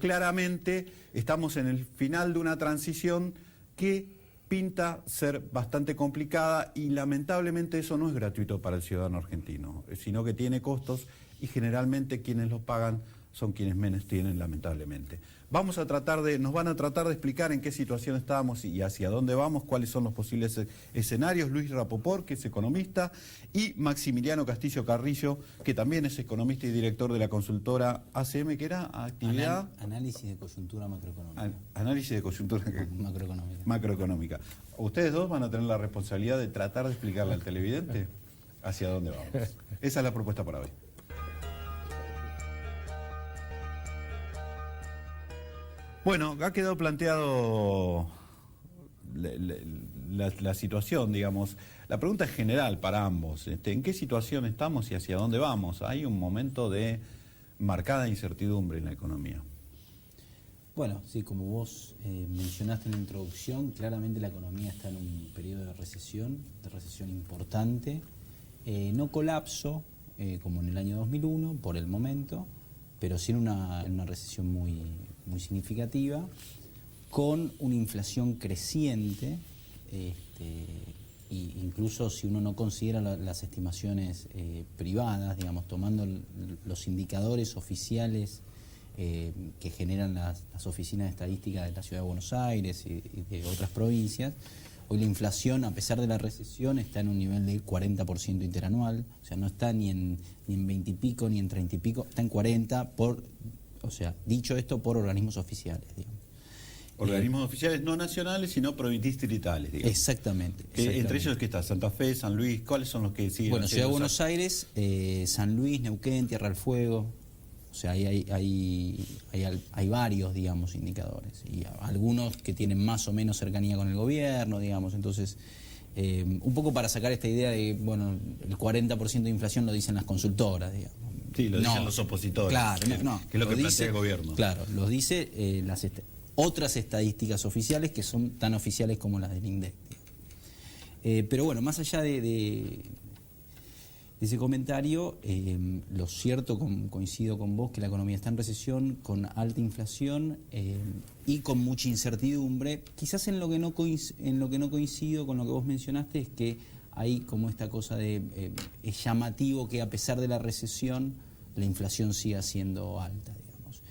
Claramente estamos en el final de una transición que pinta ser bastante complicada y lamentablemente eso no es gratuito para el ciudadano argentino, sino que tiene costos y generalmente quienes los pagan son quienes menos tienen, lamentablemente. Nos van a tratar de explicar en qué situación estamos y hacia dónde vamos, cuáles son los posibles escenarios. Luis Rapoport, que es economista, y Maximiliano Castillo Carrillo, que también es economista y director de la consultora ACM, que era actividad... Análisis de coyuntura macroeconómica. Análisis de coyuntura macroeconómica. ¿Ustedes dos van a tener la responsabilidad de tratar de explicarle al televidente hacia dónde vamos? Esa es la propuesta para hoy. Bueno, ha quedado planteado la situación, digamos. La pregunta es general para ambos. ¿En qué situación estamos y hacia dónde vamos? Hay un momento de marcada incertidumbre en la economía. Bueno, sí, como vos mencionaste en la introducción, claramente la economía está en un periodo de recesión importante. No colapso, como en el año 2001, por el momento, pero sí en una recesión muy significativa, con una inflación creciente, y incluso si uno no considera las estimaciones privadas, digamos, tomando los indicadores oficiales que generan las oficinas de estadística de la Ciudad de Buenos Aires y de otras provincias, hoy la inflación, a pesar de la recesión, está en un nivel del 40% interanual, o sea, no está ni en 20 y pico, ni en 30 y pico, está en 40 o sea, dicho esto por organismos oficiales, digamos. Organismos oficiales no nacionales, sino distritales, digamos. Exactamente. Entre ellos, ¿qué está? Santa Fe, San Luis, ¿cuáles son los que siguen? Bueno, Ciudad de Buenos Aires, San Luis, Neuquén, Tierra del Fuego, o sea, hay varios, digamos, indicadores, y algunos que tienen más o menos cercanía con el gobierno, digamos, entonces, un poco para sacar esta idea de, bueno, el 40% de inflación lo dicen las consultoras, digamos. Sí, lo dicen los opositores. Claro, que es lo que plantea el gobierno. Claro, los dice otras estadísticas oficiales que son tan oficiales como las del INDEC. Pero bueno, más allá de ese comentario, lo cierto, coincido con vos, que la economía está en recesión, con alta inflación y con mucha incertidumbre. Quizás en lo que no coincido con lo que vos mencionaste es que hay como esta cosa de es llamativo que a pesar de la recesión la inflación siga siendo alta, digamos.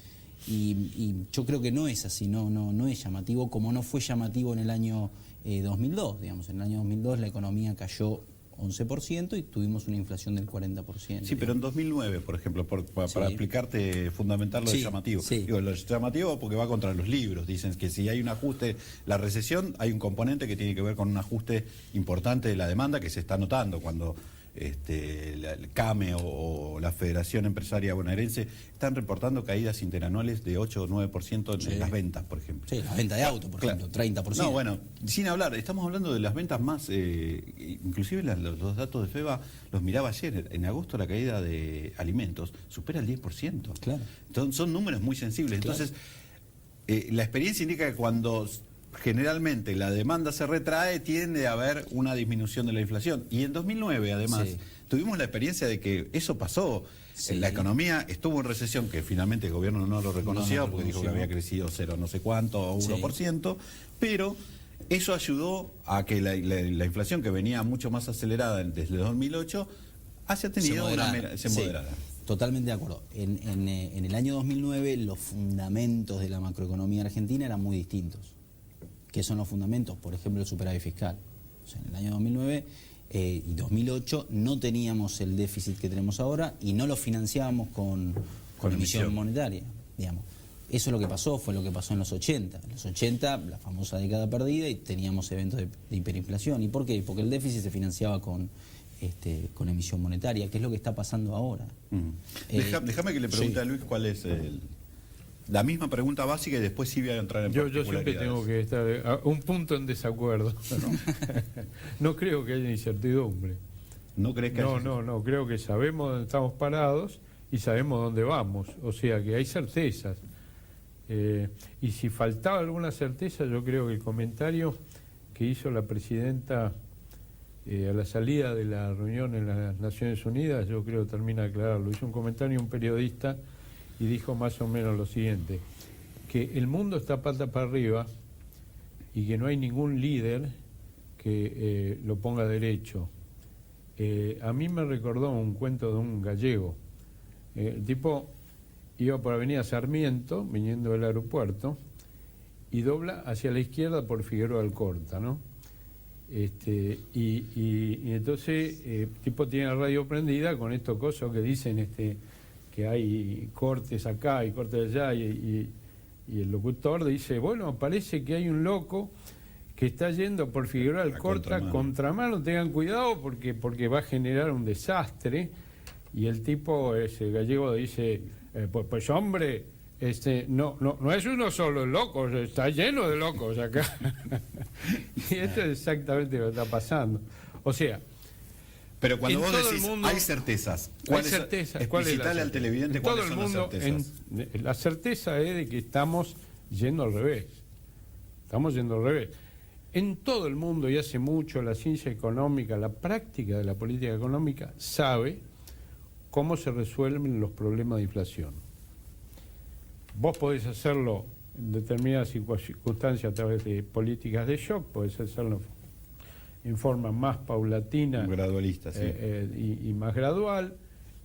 Y yo creo que no es así, no es llamativo, como no fue llamativo en el año 2002, digamos. En el año 2002 la economía cayó 11% y tuvimos una inflación del 40%. Sí, pero en 2009, por ejemplo, para explicarte, fundamentar lo de llamativo. Sí. Digo, lo llamativo porque va contra los libros. Dicen que si hay un ajuste, la recesión, hay un componente que tiene que ver con un ajuste importante de la demanda que se está notando cuando el CAME o la Federación Empresaria Bonaerense están reportando caídas interanuales de 8 o 9% en las ventas, por ejemplo. Sí, las ventas de auto, por ejemplo, 30%. No, bueno, sin hablar, estamos hablando de las ventas más, inclusive los datos de FEBA los miraba ayer, en agosto la caída de alimentos supera el 10%. Claro. Entonces, son números muy sensibles. Claro. Entonces, la experiencia indica que cuando generalmente la demanda se retrae, tiende a haber una disminución de la inflación. Y en 2009, además, tuvimos la experiencia de que eso pasó. La economía estuvo en recesión, que finalmente el gobierno no lo reconocía, porque dijo que había crecido 0 no sé cuánto, o 1%, pero eso ayudó a que la inflación, que venía mucho más acelerada desde 2008, haya tenido se moderara. Totalmente de acuerdo. En el año 2009 los fundamentos de la macroeconomía argentina eran muy distintos. ¿Qué son los fundamentos? Por ejemplo, el superávit fiscal. O sea, en el año 2009 y 2008 no teníamos el déficit que tenemos ahora y no lo financiábamos con emisión monetaria, digamos. Eso es lo que pasó, fue lo que pasó en los 80. En los 80, la famosa década perdida, y teníamos eventos de hiperinflación. ¿Y por qué? Porque el déficit se financiaba con emisión monetaria, que es lo que está pasando ahora. Déjame que le pregunte a Luis cuál es la misma pregunta básica y después sí voy a entrar en Yo siempre tengo que estar a un punto en desacuerdo. No creo que haya incertidumbre. ¿No crees que haya? No, creo que sabemos dónde estamos parados y sabemos dónde vamos. O sea que hay certezas. Y si faltaba alguna certeza, yo creo que el comentario que hizo la presidenta a la salida de la reunión en las Naciones Unidas, yo creo que termina de aclararlo. Hizo un comentario un periodista y dijo más o menos lo siguiente: que el mundo está pata para arriba y que no hay ningún líder que lo ponga derecho. A mí me recordó un cuento de un gallego. El tipo iba por Avenida Sarmiento, viniendo del aeropuerto, y dobla hacia la izquierda por Figueroa Alcorta, ¿no? Y entonces el tipo tiene la radio prendida con estos cosas que dicen que hay cortes acá y cortes allá, y el locutor dice, bueno, parece que hay un loco que está yendo por Figueroa Alcorta contramano, tengan cuidado porque va a generar un desastre. Y el tipo, ese gallego, dice, pues hombre, no es uno solo loco, está lleno de locos acá. Y esto es exactamente lo que está pasando. O sea, pero cuando vos todo decís, mundo, hay certezas, ¿cuál es explicitarle al televidente cuáles son las certezas? La certeza es de que estamos yendo al revés. Estamos yendo al revés. En todo el mundo, y hace mucho, la ciencia económica, la práctica de la política económica, sabe cómo se resuelven los problemas de inflación. Vos podés hacerlo en determinadas circunstancias a través de políticas de shock, podés hacerlo en forma más paulatina, gradualista, sí. y más gradual.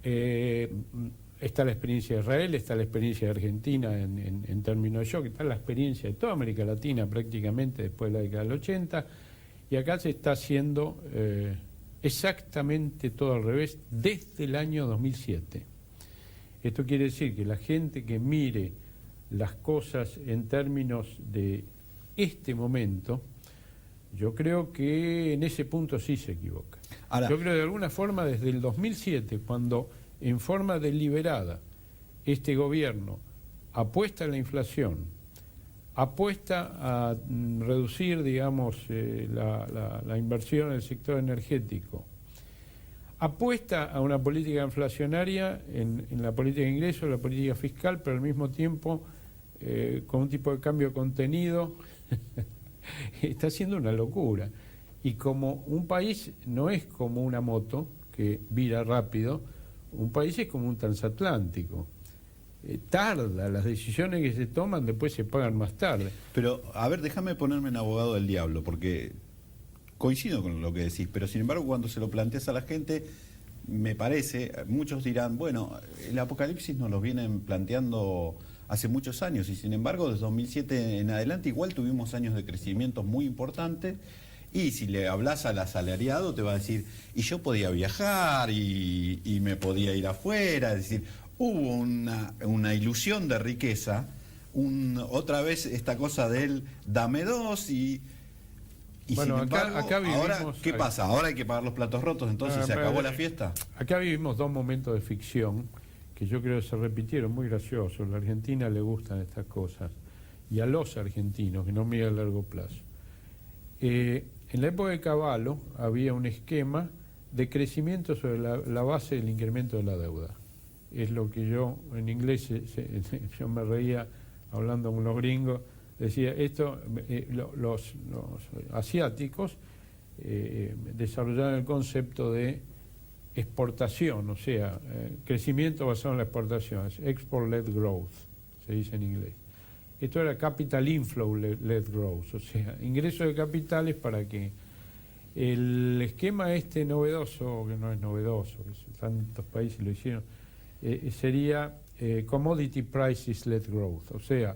Está la experiencia de Israel, está la experiencia de Argentina en términos de shock, está la experiencia de toda América Latina prácticamente después de la década del 80, y acá se está haciendo exactamente todo al revés desde el año 2007. Esto quiere decir que la gente que mire las cosas en términos de este momento, yo creo que en ese punto sí se equivoca. Ahora, yo creo que de alguna forma desde el 2007, cuando en forma deliberada este gobierno apuesta a la inflación, apuesta a reducir, digamos, la inversión en el sector energético, apuesta a una política inflacionaria en la política de ingresos, la política fiscal, pero al mismo tiempo con un tipo de cambio contenido, está haciendo una locura. Y como un país no es como una moto que vira rápido, un país es como un transatlántico. Tarda, las decisiones que se toman después se pagan más tarde. Pero, a ver, déjame ponerme en abogado del diablo, porque coincido con lo que decís, pero sin embargo cuando se lo planteas a la gente, me parece, muchos dirán, bueno, el apocalipsis nos lo vienen planteando hace muchos años, y sin embargo desde 2007 en adelante igual tuvimos años de crecimiento muy importantes, y si le hablas al asalariado te va a decir, y yo podía viajar y me podía ir afuera, es decir, hubo una ilusión de riqueza, otra vez esta cosa del dame dos y bueno, sin embargo, acá vivimos, ahora, ¿qué pasa? ¿Ahora hay que pagar los platos rotos? Entonces, ¿se acabó la fiesta? Acá vivimos dos momentos de ficción que yo creo que se repitieron, muy graciosos. A la Argentina le gustan estas cosas. Y a los argentinos, que no miran a largo plazo. En la época de Cavallo había un esquema de crecimiento sobre la base del incremento de la deuda. Es lo que yo, en inglés, yo me reía hablando con los gringos. Decía, esto, los asiáticos desarrollaron el concepto de exportación, o sea, crecimiento basado en la exportación, export-led growth, se dice en inglés. Esto era capital inflow-led growth, o sea, ingreso de capitales para que el esquema novedoso, que no es novedoso, que tantos países lo hicieron, sería commodity prices-led growth, o sea,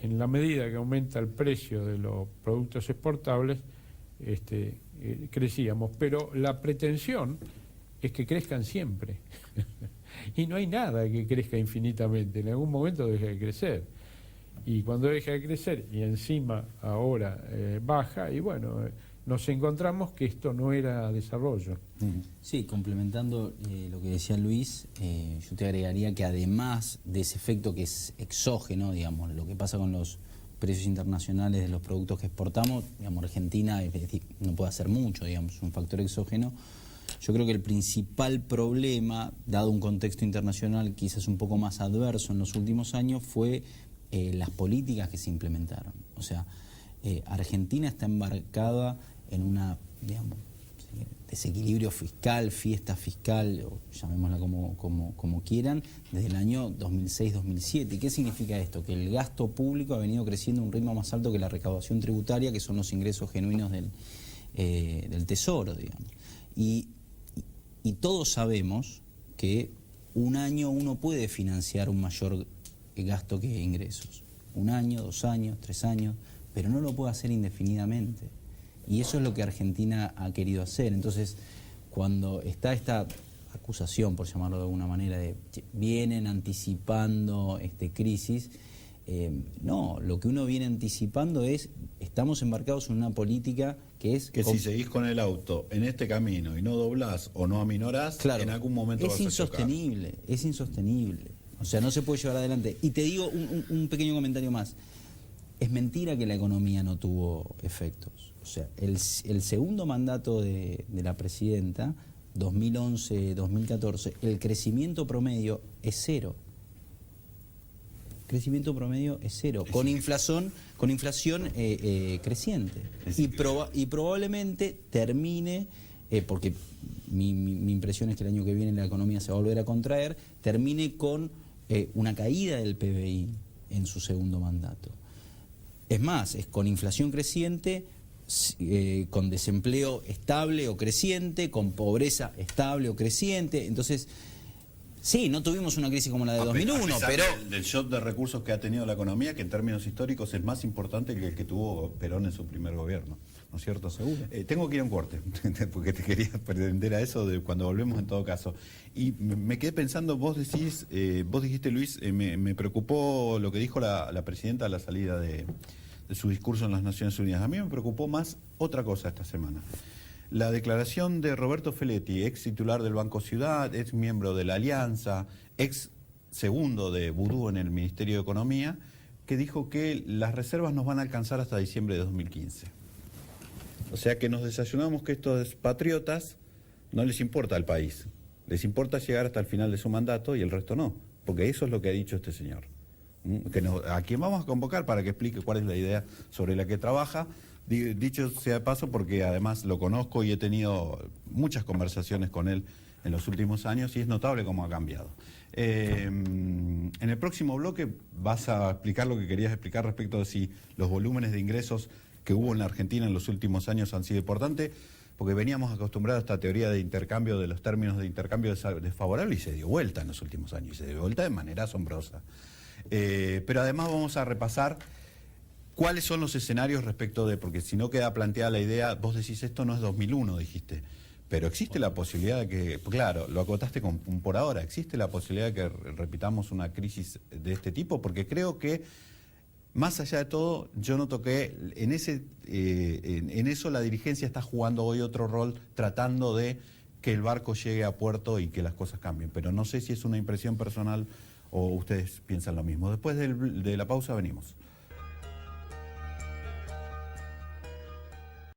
en la medida que aumenta el precio de los productos exportables, crecíamos. Pero la pretensión es que crezcan siempre. Y no hay nada que crezca infinitamente. En algún momento deja de crecer. Y cuando deja de crecer, y encima ahora baja, y bueno, nos encontramos que esto no era desarrollo. Sí, complementando lo que decía Luis, yo te agregaría que además de ese efecto que es exógeno, digamos, lo que pasa con los precios internacionales de los productos que exportamos, digamos, Argentina no puede hacer mucho, digamos, es un factor exógeno. Yo creo que el principal problema, dado un contexto internacional quizás un poco más adverso en los últimos años, fue las políticas que se implementaron. O sea, Argentina está embarcada en una, digamos, desequilibrio fiscal, fiesta fiscal, o llamémosla como quieran, desde el año 2006-2007. ¿Y qué significa esto? Que el gasto público ha venido creciendo a un ritmo más alto que la recaudación tributaria, que son los ingresos genuinos del Tesoro, digamos. Y todos sabemos que un año uno puede financiar un mayor gasto que ingresos. 1 año, 2 años, 3 años, pero no lo puede hacer indefinidamente. Y eso es lo que Argentina ha querido hacer. Entonces, cuando está esta acusación, por llamarlo de alguna manera, de que vienen anticipando crisis, no, lo que uno viene anticipando es, estamos embarcados en una política que es... Que si seguís con el auto en este camino y no doblás o no aminorás, claro, en algún momento vas a chocar. Es insostenible. O sea, no se puede llevar adelante. Y te digo un pequeño comentario más. Es mentira que la economía no tuvo efectos. O sea, el segundo mandato de la presidenta, 2011-2014, el crecimiento promedio es 0. Crecimiento promedio es 0, con inflación creciente. Y probablemente termine, porque mi impresión es que el año que viene la economía se va a volver a contraer, termine con una caída del PBI en su segundo mandato. Es más, es con inflación creciente, con desempleo estable o creciente, con pobreza estable o creciente. Entonces, sí, no tuvimos una crisis como la de 2001, pero... del shock de recursos que ha tenido la economía, que en términos históricos es más importante que el que tuvo Perón en su primer gobierno, ¿no es cierto? Seguro. Tengo que ir a un corte, porque te quería pretender a eso de cuando volvemos en todo caso. Y me quedé pensando, vos dijiste, Luis, me preocupó lo que dijo la presidenta a la salida de su discurso en las Naciones Unidas. A mí me preocupó más otra cosa esta semana. La declaración de Roberto Feletti, ex titular del Banco Ciudad, ex miembro de la Alianza, ex segundo de Vudú en el Ministerio de Economía, que dijo que las reservas nos van a alcanzar hasta diciembre de 2015. O sea que nos desayunamos que estos patriotas no les importa al país, les importa llegar hasta el final de su mandato y el resto no, porque eso es lo que ha dicho este señor. A quien vamos a convocar para que explique cuál es la idea sobre la que trabaja. Dicho sea de paso, porque además lo conozco y he tenido muchas conversaciones con él en los últimos años y es notable cómo ha cambiado. En el próximo bloque vas a explicar lo que querías explicar respecto de si los volúmenes de ingresos que hubo en la Argentina en los últimos años han sido importantes, porque veníamos acostumbrados a esta teoría de intercambio, de los términos de intercambio desfavorable, y se dio vuelta en los últimos años, y se dio vuelta de manera asombrosa. Pero además vamos a repasar cuáles son los escenarios respecto de, porque si no queda planteada la idea, vos decís esto no es 2001, dijiste, pero existe la posibilidad de que, claro, lo acotaste con por ahora, existe la posibilidad de que repitamos una crisis de este tipo, porque creo que más allá de todo, yo noto que en eso la dirigencia está jugando hoy otro rol, tratando de que el barco llegue a puerto y que las cosas cambien, pero no sé si es una impresión personal o ustedes piensan lo mismo. Después de la pausa venimos.